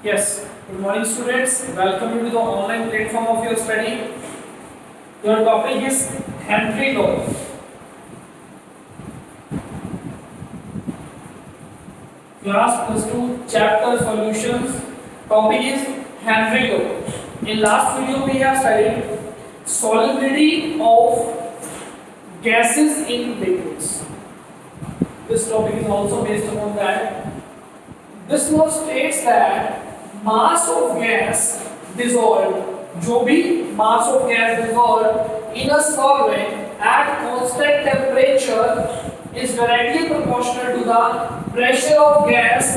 Yes, good morning students. Welcome you to the online platform of your study. Your topic is Henry law. Class plus 2 chapter solutions. Topic is Henry law. In last video we have studied solubility of gases in liquids. This topic is also based upon that. This law states that mass of gas dissolved, जो भी mass of gas dissolved in a solvent at constant temperature is directly proportional to the pressure of gas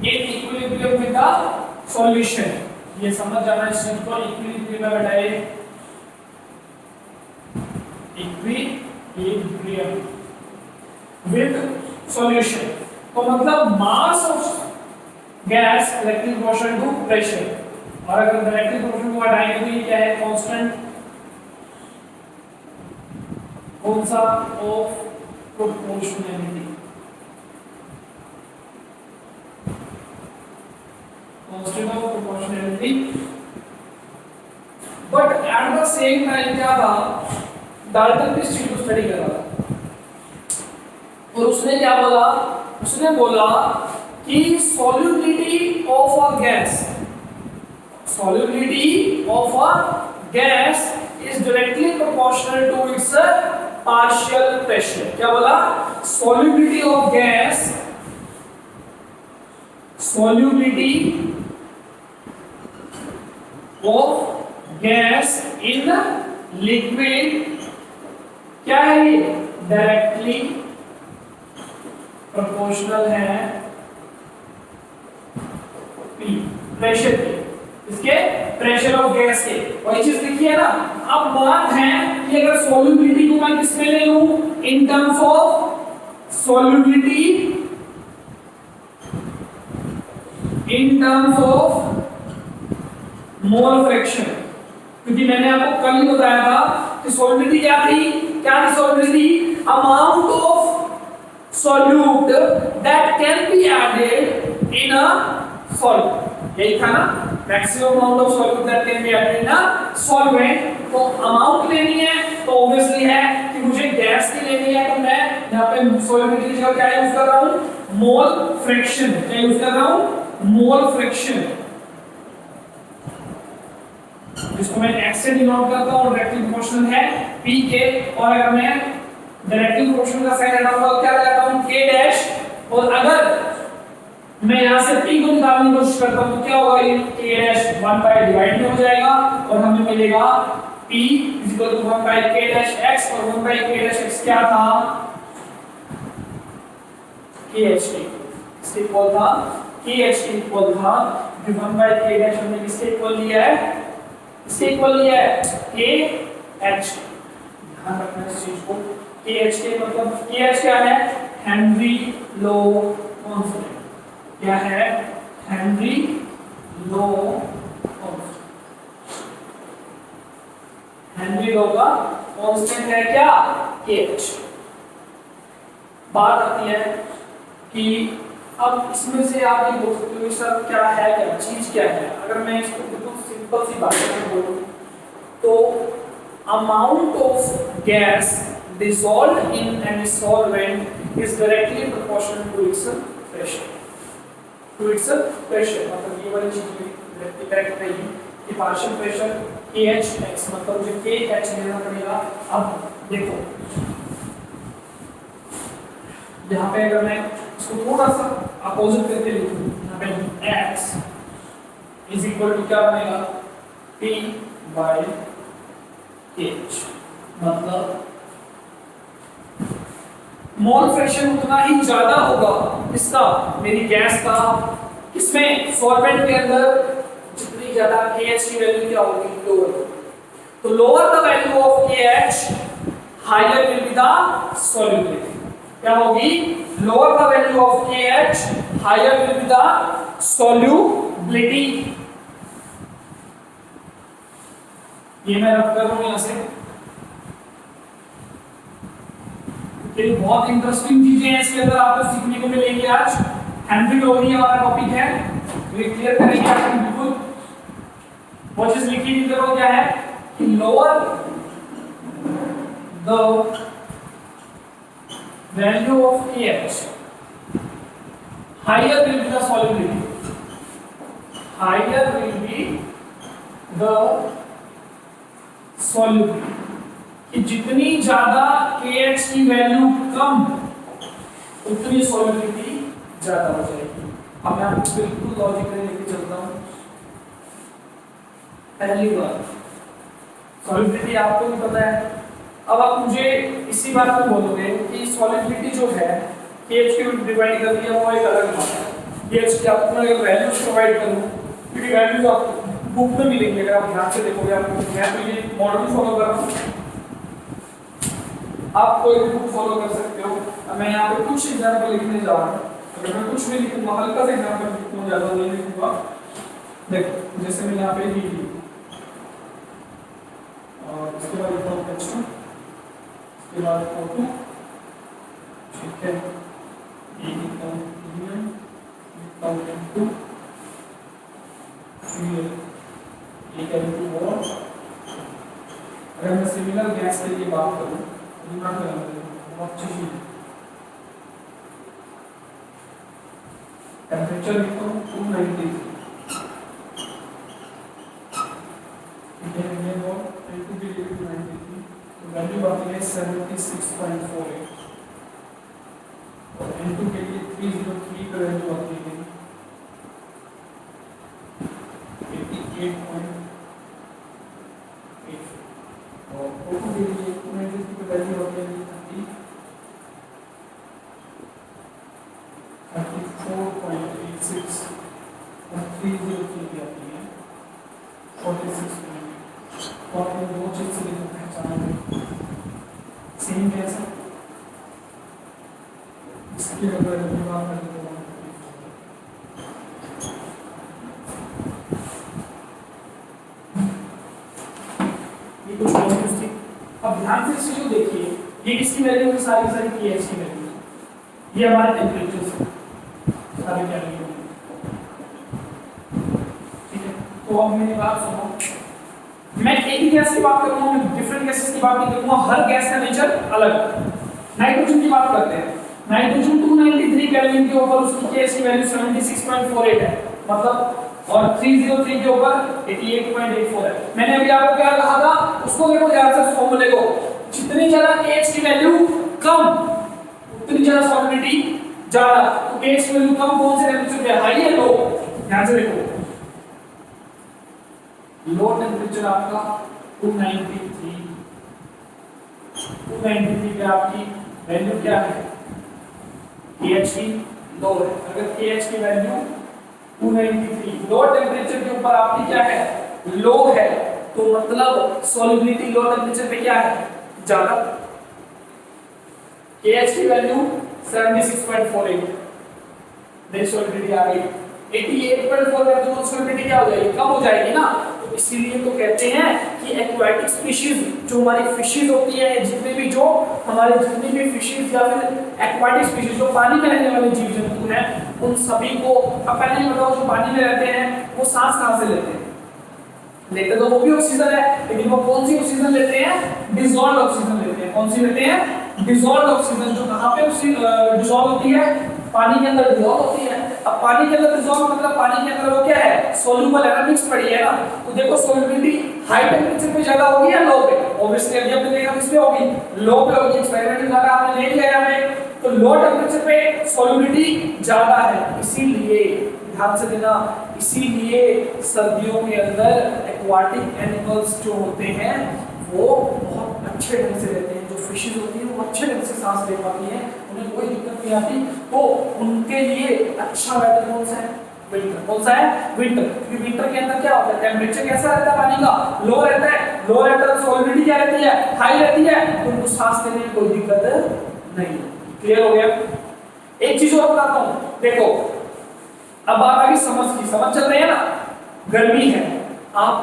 in equilibrium with the solution. ये समझ जाना है simple equilibrium में बताइए equilibrium with solution. तो मतलब mass of gas electric proportion to pressure, और अगर इलेक्ट्रिक प्रोपोर्शन को हटाएंगे तो ये क्या है कांस्टेंट कौन सा of proportionality, constant of proportionality. But at the same time क्या था, डाल्टन किस चीज को स्टडी कर रहा था और उसने क्या बोला, उसने बोला कि solubility of a gas is directly proportional to its partial pressure. क्या बोला, solubility of gas in liquid क्या है, ये डायरेक्टली प्रोपोर्शनल है प्रेशर के, इसके प्रेशर ऑफ गैस के। वही चीज लिखी है ना। अब बात है कि अगर सॉल्युबिलिटी को मैं किसमें ले लूं, in terms of solubility in terms of mole fraction, क्योंकि मैंने आपको कल ही बताया था कि सॉल्युबिलिटी क्या थी, solubility amount of solute that can be added in a solvent, यही था ना, maximum amount of solute that can be added in a solvent. तो अमाउंट लेनी है तो ऑब्वियसली है कि मुझे गैस की लेनी है, तो मैं यहां पे सॉल्युबिलिटी की जगह क्या यूज कर रहा हूं, मोल फ्रैक्शन। क्या यूज कर रहा हूं, मोल फ्रैक्शन, जिसको मैं x से डिनोट करता हूं, डायरेक्टली प्रोपोर्शनल है p के, और अगर मैं डायरेक्टली प्रोपोर्शनल का साइन हटाऊंगा तो क्या लगाता हूं, k डैश, और अगर मैं यहां से p को निकालने की कोशिश करता हूं तो क्या होगा, ये k डैश 1 बाय डिवाइड में हो जाएगा और हमें मिलेगा p = 1 by k dash x, और 1 बाय k डैश x क्या था, kht, इसके इक्वल था, kht इक्वल था, जो 1 बाय k डैश हमने किसके इक्वल लिया है, इसके इक्वल लिया है kh। ध्यान रखना इस चीज को, kh मतलब kh क्या है, हेनरी लॉ कांस्टेंट, क्या है, Henry law constant, Henry law का कांस्टेंट है क्या, kh। बात आती है कि अब इसमें से आप ये बोल सकते हो सर क्या है, क्या चीज क्या है। अगर मैं इसको बिल्कुल सिंपल सी बात में बोलूं तो amount of gas dissolved in any solvent is directly proportional to its pressure, मतलब ये वाली चीज करेक्ट रहेगी कि पार्शियल प्रेशर kh मतलब मुझे kh लेना पड़ेगा। अब देखो यहाँ पे अगर मैं इसको थोड़ा सा अपोजिट करके लिखूं, यहाँ पे x इज इक्वल टू क्या बनेगा, p बाय h, मतलब मोल फ्रैक्शन उतना ही ज्यादा होगा इसका, मेरी गैस का, इसमें सॉल्वेंट के अंदर जितनी ज्यादा kh की वैल्यू क्या होगी, लोअर। तो lower the value of kh higher will be the solubility. क्या होगी, lower the value of kh higher will be the solubility. ये मैं रख कर रहा हूं यहां से, तो बहुत इंटरेस्टिंग चीजें हैं इसके अंदर आपको सीखने को मिलेंगी आज। हेनरी लॉ ही हमारा टॉपिक है। ये क्लियर करेंगे आप बिल्कुल। वो चीज लिखी हुई देखो क्या है कि lower the value of KH higher will be the solubility, higher will be the solubility, कि जितनी ज्यादा KH की वैल्यू कम उतनी solubility ज्यादा हो जाएगी। अब मैं आपको बिल्कुल लॉजिकली लेके चलता हूँ। पहली बात सॉलिबिलिटी आपको भी पता है। अब आप मुझे इसी बात को बोलोगे कि सॉलिबिलिटी जो है KH की डिवाइड कर दिया वो एक अलग बात है। KH की आपको मैं अगर वैल्यूज प्रोवाइड करूँ, क्योंकि वैल्यूज आपको बुक में मिलेंगे, अगर आप ध्यान से देखोगे। आप मैं तो ये मॉडल फॉलो कर रहा हूँ, आप कोई भी बुक फॉलो कर सकते हो। अब मैं यहाँ पे कुछ एग्जाम्पल लिखने जा रहा हूँ। अगर मैं कुछ भी लिखूंगा, हल्का सा एग्जाम्पल लिखूंगा, ज़्यादा नहीं लिखूंगा। देखो जैसे मैं यहाँ पे ली और इसके बाद लिखता हूँ H2, इसके बाद O2, ठीक है, ये लिखता हूँ Helium, लिखता हूँ N2, फिर ये N2 और अगर मैं सिमिलर गैस के लिए बात करूँ तो दिमाग में बहुत अच्छी चीज़ है। टेम्परेचर लिखता हूँ 293, ठीक है, ये और N2 के लिए 293, तो वैल्यू आती है 76.48 और N2 के लिए 303 का वैल्यू आती है 88.8 और O2 के लिए 293 का वैल्यू आती है 34.86 और 303 की आती है 46.8। तो आप इन दो चीज से लेकर पहचानोगे सेम कैसा इसके अगर बात करें तो ये कुछ वैल्यूज थी। अब ध्यान से इस चीज को देखिए, ये किसकी वैल्यू है? सारी KH की वैल्यू। ये हमारे टेम्परेचर से सारे क्या वैल्यू, ठीक है। तो अब मेरी बात सुनो, मैं एक ही गैस की बात करूंगा, मैं डिफरेंट गैसेस की बात नहीं करूंगा। हर गैस का नेचर अलग है। नाइट्रोजन की बात करते हैं। नाइट्रोजन 293 केल्विन के ऊपर उसकी KH की वैल्यू 76.48 है, मतलब, और 303 के ऊपर 88.84 है। मैंने अभी आपको क्या कहा था, उसको देखो ध्यान से फॉर्मूले को। जितनी ज्यादा KH की वैल्यू कम उतनी ज्यादा सॉलिबिलिटी ज्यादा। तो KH की वैल्यू कम कौन से टेम्परेचर पे? हाई है, लो? ध्यान से देखो, लो टेम्परेचर आपका 293 पे आपकी वैल्यू क्या है? KH की लो है। अगर KH की वैल्यू 293 लो टेम्परेचर के ऊपर आपकी क्या है? लो है, तो मतलब सॉलिबिलिटी लो टेम्परेचर पे क्या है? ज्यादा। KH की वैल्यू 76.48, देख सॉलिबिलिटी आ गई 88.4 है, तो सॉलिबिलिटी क्या हो जाएगी? कम हो जाएगी ना। तो इसीलिए तो कहते हैं कि एक्वाटिक स्पीशीज, जो हमारी फिशेज होती है, जितने भी फिशेज या फिर एक्वाटिक स्पीशीज जो पानी में रहने वाले जीव जंतु हैं, उन सभी को, अब पहले बताओ, जो पानी में रहते हैं वो सांस कहां से लेते हैं? लेते तो वो भी ऑक्सीजन है, लेकिन वो कौन सी ऑक्सीजन लेते हैं? डिसॉल्व्ड ऑक्सीजन लेते हैं। कौन सी लेते हैं? डिसॉल्व्ड ऑक्सीजन, जो कहां पे डिसॉल्व होती है? पानी के अंदर डिसॉल्व होती है। अब पानी के अंदर डिसॉल्व मतलब पानी के अंदर वो क्या है? सोल्यूबल है ना, मिक्स पड़ी है ना। तो देखो सॉल्युबिलिटी हाई टेम्परेचर पे ज्यादा होगी या लो पे? ऑब्वियसली अभी हमने देखा किस पे होगी? लो पे होगी। एक्सपेरिमेंट द्वारा आपने देख लिया हमें, तो लो टेम्परेचर पे सॉल्युबिलिटी ज्यादा है। इसीलिए ध्यान से देना, इसीलिए सर्दियों के अंदर एक्वाटिक एनिमल्स जो होते हैं वो बहुत अच्छे ढंग से रहते हैं। जो फिशेज होती है वो अच्छे ढंग से सांस ले पाती हैं, उन्हें कोई दिक्कत नहीं आती। तो उनके लिए अच्छा वेदर कौन सा है? विंटर। कौन सा है? विंटर। क्योंकि विंटर के अंदर क्या होता है? टेम्परेचर कैसा रहता है पानी का? लो रहता है। लो रहता है तो सॉलिबिलिटी क्या रहती है? हाई रहती है, तो उनको सांस लेने में कोई दिक्कत नहीं। क्लियर हो गया? एक चीज और बताता हूँ, देखो अब बात आ गई समझ की। समझ चल रही है ना? गर्मी है, आप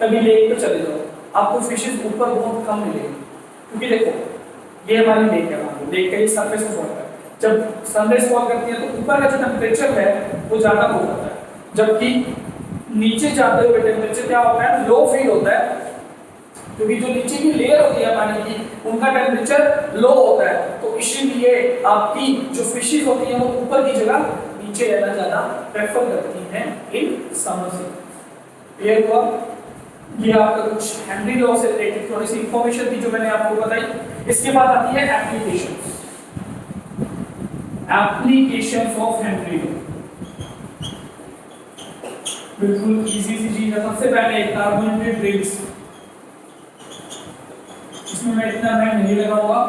कभी लेक पे चले जाओ, आपको फिशेज ऊपर बहुत कम मिलेंगे। क्योंकि देखो ये हमारी लेक है, लेक का ये सरफेस पे होता है, जब सनराइज फॉल करती है तो ऊपर का जो टेम्परेचर है वो ज्यादा हो जाता है। जबकि नीचे जाते हुए टेम्परेचर क्या होता है, लो फील होता है, क्योंकि जो नीचे की लेयर होती है पानी की उनका टेम्परेचर लो होता है, तो इसीलिए आपकी जो फिशेस होती हैं वो ऊपर की जगह नीचे रहना ज्यादा प्रेफर करती हैं इन समर से। क्लियर हुआ? ये आपका कुछ हेनरी लॉ से रिलेटेड थोड़ी सी इंफॉर्मेशन थी जो मैंने आपको बताई। इसके बाद आती है applications, applications of Henry law. बिल्कुल इजी सी चीज है। सबसे पहले कार्बोनेटेड ड्रिंक्स, इसमें मैं इतना टाइम नहीं लगाऊंगा,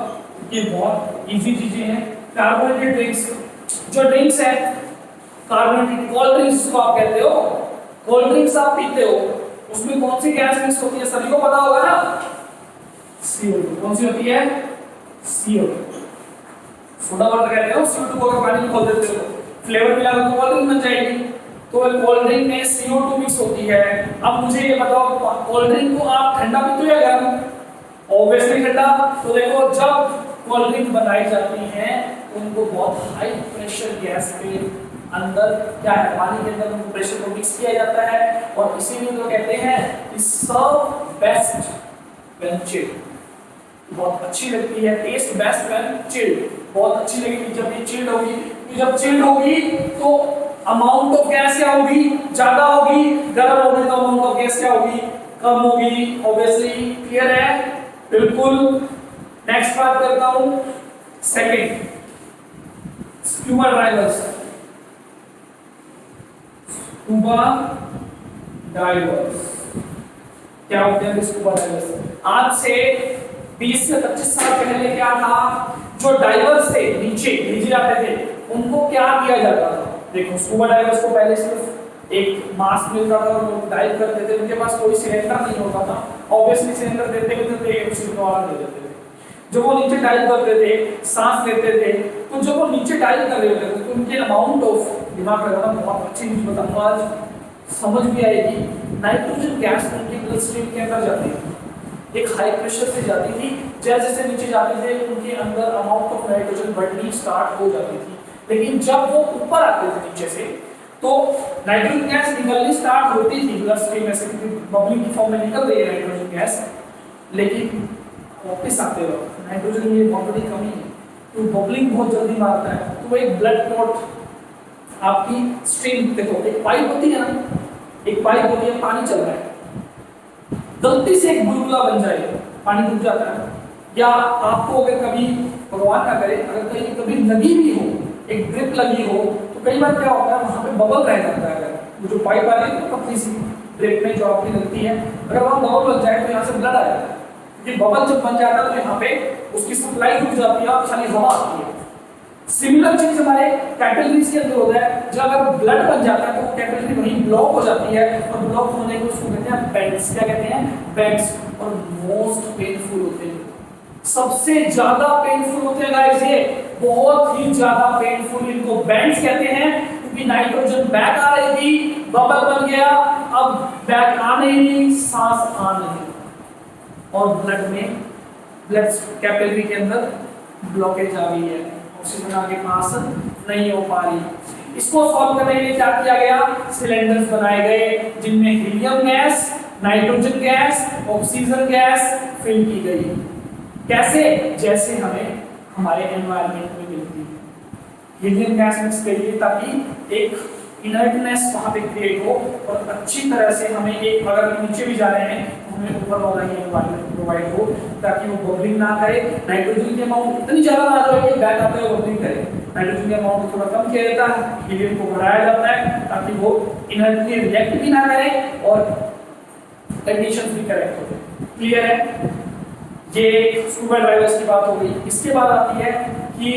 ये बहुत इजी चीजें हैं। कार्बोनेटेड ड्रिंक्स, जो ड्रिंक्स है कार्बोनेटेड, कोल्ड ड्रिंक्स को आप कहते हो, कोल्ड ड्रिंक्स आप पीते हो, उसमें कौन सी गैस मिक्स होती है सभी को पता होगा ना, CO2। कौन सी होती है? CO2। सोडा वाटर कहते हो, CO2 को अगर पानी में खोल देते हो फ्लेवर मिला तो कोल्ड ड्रिंक बन जाएगी। तो कोल्ड ड्रिंक में CO2 मिक्स होती है। अब मुझे ये बताओ, कोल्ड ड्रिंक को आप ठंडा पीते हो या गर्म? ऑब्वियसली ठंडा। तो देखो जब कोल्ड ड्रिंक बनाई जाती हैं उनको बहुत हाई प्रेशर गैस के अंदर क्या है, पानी के अंदर उनको प्रेशर को मिक्स किया जाता है, और इसीलिए तो कहते हैं सर्व बेस्ट व्हेन चिल्ड। बहुत अच्छी लगती है, टेस्ट बेस्ट व्हेन चिल्ड, बहुत अच्छी लगेगी जब ये चिल्ड होगी। जब चिल्ड होगी तो अमाउंट ऑफ गैस क्या होगी, ज्यादा होगी। गर्म होगी तो अमाउंट ऑफ गैस क्या होगी, कम होगी। ऑब्वियसली क्लियर है? बिल्कुल। नेक्स्ट बात करता हूं, second scuba divers. Scuba divers क्या होते हैं? स्कूबा डाइवर्स आज से 20 से 25 साल पहले क्या था, जो डाइवर्स थे नीचे भेजे जाते थे उनको क्या किया जाता था? देखो स्कूबा डाइवर्स को पहले सिर्फ एक मास्क मिलता था और वो डाइव करते थे, उनके पास कोई सिलेंडर नहीं होता था। ऑब्वियसली सिलेंडर देते हुए तो एक सिलेंडर दे देते थे। जब वो नीचे डाइव करते थे, सांस लेते थे, तो जब वो नीचे डाइव कर रहे होते थे तो उनके अमाउंट ऑफ, दिमाग लगाना बहुत अच्छी चीज बताऊंगा आज, समझ भी आएगी। नाइट्रोजन गैस उनके ब्लड स्ट्रीम के अंदर जाती थी, एक हाई प्रेशर से जाती थी। जैसे जैसे नीचे जाते थे उनके अंदर अमाउंट ऑफ नाइट्रोजन बढ़नी स्टार्ट हो जाती थी। लेकिन जब वो ऊपर आते थे नीचे से तो नाइट्रोजन गैस निकलनी स्टार्ट होती थी ब्लड स्ट्रीम में से, क्योंकि बबलिंग की फॉर्म में निकल रही है नाइट्रोजन गैस। लेकिन वापस आते वक्त नाइट्रोजन में बहुत बड़ी कमी है, तो बबलिंग बहुत जल्दी मारता है, तो वो एक ब्लड क्लॉट आपकी स्ट्रीम, देखो एक पाइप होती है ना, एक पाइप होती है, पानी चल रहा है, गलती से एक बुलबुला बन जाए, पानी रुक जाता है। या आपको अगर कभी भगवान ना करे अगर कहीं कभी लगी भी हो, एक ड्रिप लगी हो, तो कई बार क्या होता है वहां पे बबल रह जाता है। अगर वो जो पाइप आ रही है तो पतली सी ड्रिप में जो आपकी लगती है, अगर वहां बबल बन जाए तो यहाँ से ब्लड आ जाता है, क्योंकि बबल जब बन जाता है तो यहाँ पे उसकी सप्लाई रुक जाती है और खाली हवा आती है। सिमिलर चीज हमारे कैपिलरीज के अंदर होता है, जब अगर ब्लड बन जाता है तो कैपिलरी वहीं ब्लॉक हो जाती है, और ब्लॉक होने को उसको कहते हैं बेड्स। क्या कहते हैं? बेड्स। और मोस्ट पेनफुल होते हैं, सबसे ज्यादा पेनफुल होते हैं गाइस, ये बहुत ही ज्यादा पेनफुल, इनको बेड्स कहते हैं, क्योंकि नाइट्रोजन बैक आ रही थी, बबल बन गया, अब बैक आ नहीं, सांस आ नहीं, और ब्लड में, ब्लड कैपिलरी के अंदर ब्लॉकेज आ गई है, ऑक्सीजन आगे पास नहीं हो पा रही। इसको सॉल्व करने के लिए क्या किया गया? सिलेंडर्स बनाए गए जिनमें helium gas, nitrogen gas, oxygen gas fill की गई। कैसे? जैसे हमें हमारे एनवायरनमेंट में मिलती है। हीलियम गैस मिक्स करिए ताकि एक इनर्टनेस वहां पे क्रिएट हो, और अच्छी तरह से हमें एक, अगर नीचे भी जा रहे हैं हमें ऊपर वाला ये एनवायरनमेंट प्रोवाइड हो, ताकि वो बबलिंग ना करे, नाइट्रोजन की अमाउंट इतनी ज्यादा ना जाए कि बैक आते हुए बबलिंग करे। नाइट्रोजन की अमाउंट थोड़ा कम किया जाता है, हीलियम को बढ़ाया जाता है ताकि वो इनर्टली रिएक्ट भी ना करे और कंडीशंस भी करेक्ट हो। क्लियर है? ये स्कूबा डाइवर्स की बात हो गई। इसके बाद आती है कि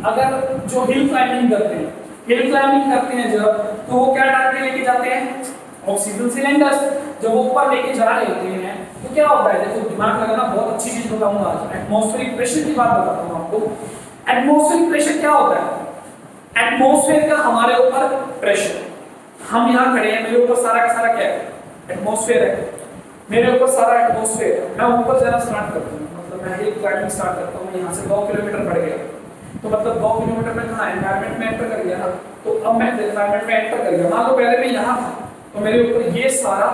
अगर जो हिल क्लाइंबिंग करते हैं, हिल क्लाइंबिंग करते हैं जब, तो वो क्या डाल के लेके जाते हैं? Oxygen cylinders. जब वो ऊपर लेके जा रहे होते हैं तो क्या होता है, देखो दिमाग लगाना, बहुत अच्छी चीज बताऊंगा आज। एटमॉस्फेरिक प्रेशर की बात बताता हूँ आपको। एटमॉस्फेरिक प्रेशर क्या होता है? एटमॉस्फेयर का हमारे ऊपर प्रेशर, हम यहाँ खड़े हैं, मेरे ऊपर सारा का सारा क्या है? एटमॉस्फेयर है, मेरे ऊपर सारा एटमॉस्फेयर। मैं ऊपर जाना स्टार्ट करता हूँ, मतलब मैं हिल क्लाइंबिंग स्टार्ट करता हूँ, यहाँ से 2 किलोमीटर बढ़ गया, तो मतलब 2 किलोमीटर में कहाँ एनवायरमेंट में एंटर कर गया ना, तो अब मैं एनवायरमेंट में एंटर कर गया, मान लो पहले मैं यहाँ था तो मेरे ऊपर ये सारा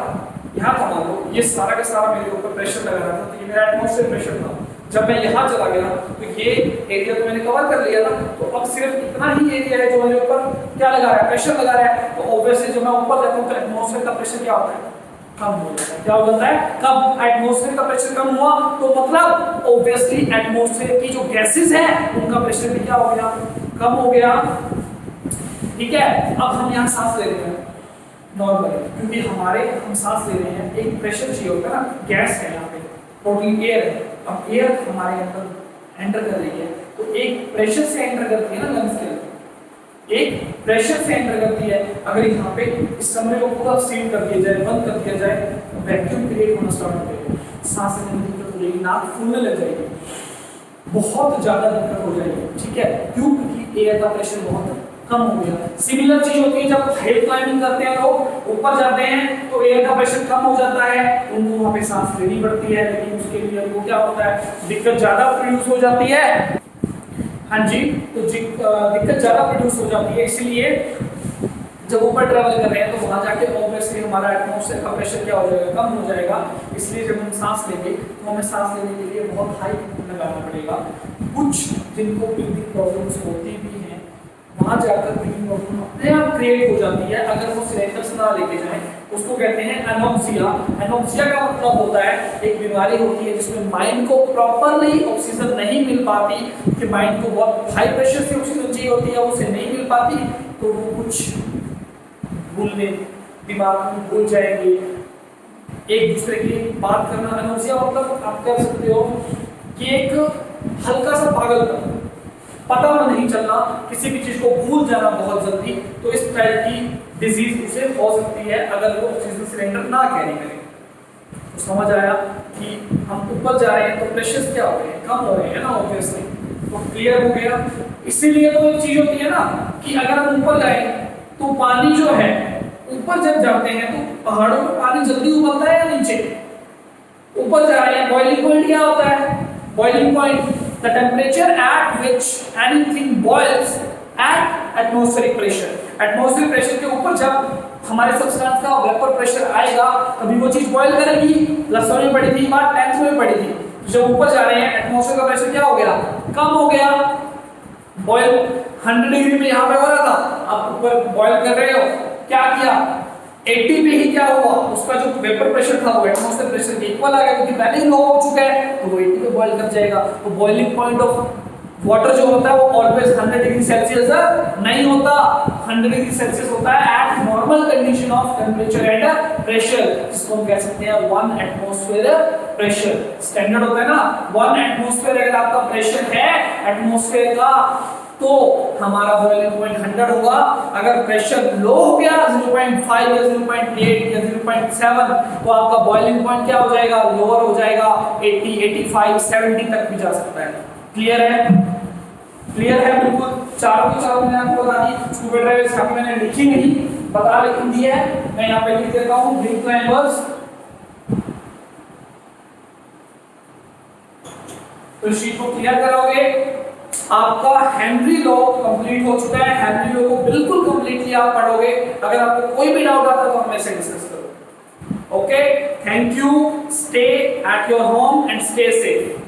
यहाँ था, मान लो ये सारा का सारा मेरे ऊपर प्रेशर लगा रहा था, तो ये मेरा एटमॉस्फेयर प्रेशर था। जब मैं यहाँ चला गया तो ये एरिया तो मैंने कवर कर लिया ना, तो अब सिर्फ इतना ही एरिया है जो मेरे ऊपर क्या लगा रहा है, प्रेशर लगा रहा है। तो ऑब्वियसली जब मैं ऊपर जाता हूँ तो एटमॉस्फेयर का प्रेशर क्या होता है, कम हो जाता है। क्या हो जाता है, कम। एटमॉस्फेयर का प्रेशर कम हुआ तो मतलब ऑब्वियसली एटमॉस्फेयर की जो गैसेस हैं उनका प्रेशर भी क्या हो गया, कम हो गया। ठीक है, अब हम यहाँ सांस ले रहे हैं नॉर्मल, क्योंकि हम सांस ले रहे हैं, एक प्रेशर चाहिए होता है ना, गैस है यहाँ पे, टोटल एयर है। अब एयर हमारे अंदर एंटर कर रही है, तो एक प्रेशर से एंटर करती है ना लंग्स के अंदर, एक प्रेशर से एंटर करती है। अगर यहाँ पे इस कमरे को पूरा सील कर दिया जाए, बंद कर दिया जाए, तो वैक्यूम क्रिएट होना स्टार्ट हो जाएगा, सांस लेने में दिक्कत हो जाएगी, नाक फूलने लग जाएगी, बहुत ज्यादा दिक्कत हो जाएगी। ठीक है, क्यों, क्योंकि एयर का प्रेशर बहुत कम हो गया। सिमिलर चीज होती है जब हाइट क्लाइंबिंग करते हैं लोग, ऊपर जाते हैं तो एयर का प्रेशर कम हो जाता है, उनको वहां पे सांस लेनी पड़ती है, लेकिन उसके लिए उनको क्या होता है, दिक्कत ज्यादा प्रोड्यूस हो जाती है। हाँ जी, तो दिक्कत ज्यादा प्रोड्यूस हो जाती है, इसलिए जब ऊपर ट्रैवल कर रहे हैं तो वहां जाके ऑब्वियसली हमारा एटमॉस्फेयर का प्रेशर क्या हो जाएगा, कम हो जाएगा। इसलिए जब हम सांस लेंगे तो हमें सांस लेने के लिए बहुत हाई लगाना पड़ेगा। कुछ जिनको ब्रीथिंग प्रॉब्लम्स होती भी हैं वहां जाकर ब्रीथिंग प्रॉब्लम अपने आप क्रिएट हो जाती है, अगर वो सिलेंडर्स ना लेके जाएं। उसको कहते हैं एनोक्सिया। एनोक्सिया का मतलब होता है एक बीमारी होती है जिसमें माइंड को प्रॉपरली ऑक्सीजन नहीं मिल पाती, कि माइंड को बहुत हाई प्रेशर से ऑक्सीजन चाहिए होती है, उसे नहीं मिल पाती, तो वो कुछ भूलने, दिमाग में भूल जाएंगे, एक दूसरे की बात करना। एनोक्सिया मतलब आप कह सकते हो कि एक हल्का सा पागलपन, पता नहीं चलना, किसी भी चीज को भूल जाना बहुत जल्दी, तो इस टाइप की डिजीज उसे हो सकती है अगर वो ऑक्सीजन सिलेंडर ना कैरी करे। तो समझ आया कि हम ऊपर जा रहे हैं तो प्रेशर्स क्या हो रहे हैं, कम हो रहे हैं ना ऑब्वियसली, तो क्लियर हो गया। इसीलिए तो एक चीज होती है ना कि अगर हम ऊपर जाए तो पानी जो है, ऊपर जब जाते हैं तो पहाड़ों में पानी जल्दी उबलता है या नीचे, ऊपर जा रहे हैं, बॉइलिंग पॉइंट क्या होता है, boiling point the temperature at which anything boils at atmospheric pressure। atmospheric pressure के ऊपर जब हमारे सब्सटेंस का वेपर प्रेशर आएगा तभी वो चीज बॉयल करेगी। प्लस में पड़ी थी बात, 10th में पड़ी थी। जब ऊपर जा रहे हैं एटमॉस्फेयर का प्रेशर क्या हो गया, कम हो गया। बॉयल 100 डिग्री में यहाँ पे हो रहा था, आप ऊपर बॉयल कर रहे हो, क्या किया, 80 पे ही क्या हुआ, उसका जो वेपर प्रेशर था वो एटमॉस्फेयर प्रेशर के इक्वल आ गया, क्योंकि पहले ही लो हो चुका है, तो वो 80 पे बॉयल कर जाएगा। तो बॉइलिंग पॉइंट ऑफ वाटर जो होता है वो ऑलवेज 100 डिग्री सेल्सियस नहीं होता, 100 डिग्री सेल्सियस होता है eight normal condition of temperature and pressure, जिसको हम कह सकते हैं 1 एटमॉस्फेयर प्रेशर। स्टैंडर्ड होता है ना 1 एटमॉस्फेयर, अगर आपका प्रेशर है एटमॉस्फेयर का तो हमारा बॉइलिंग पॉइंट 100 होगा। अगर प्रेशर लो हो गया 0.5 या 0.8 या 0.7 तो आपका बॉइलिंग पॉइंट क्या हो जाएगा, लोअर हो जाएगा, 80, 85, 70 तक भी जा सकता है। क्लियर है, क्लियर है बिल्कुल। चारों की चारों मैंने आपको बता दी। स्कूबा डाइवर्स यहाँ पे मैंने लिखी नहीं, बता लेकिन दी है, मैं यहाँ पे लिख देता हूँ ग्रीक क्लाइंबर्स। तो शीट को क्लियर करोगे, आपका हेनरी लॉ कंप्लीट हो चुका है। हेनरी लॉ को बिल्कुल कंप्लीटली आप पढ़ोगे। अगर आपको कोई भी डाउट आता है तो हम मेरे से डिस्कस करो। Okay, thank you, stay at your home and stay safe.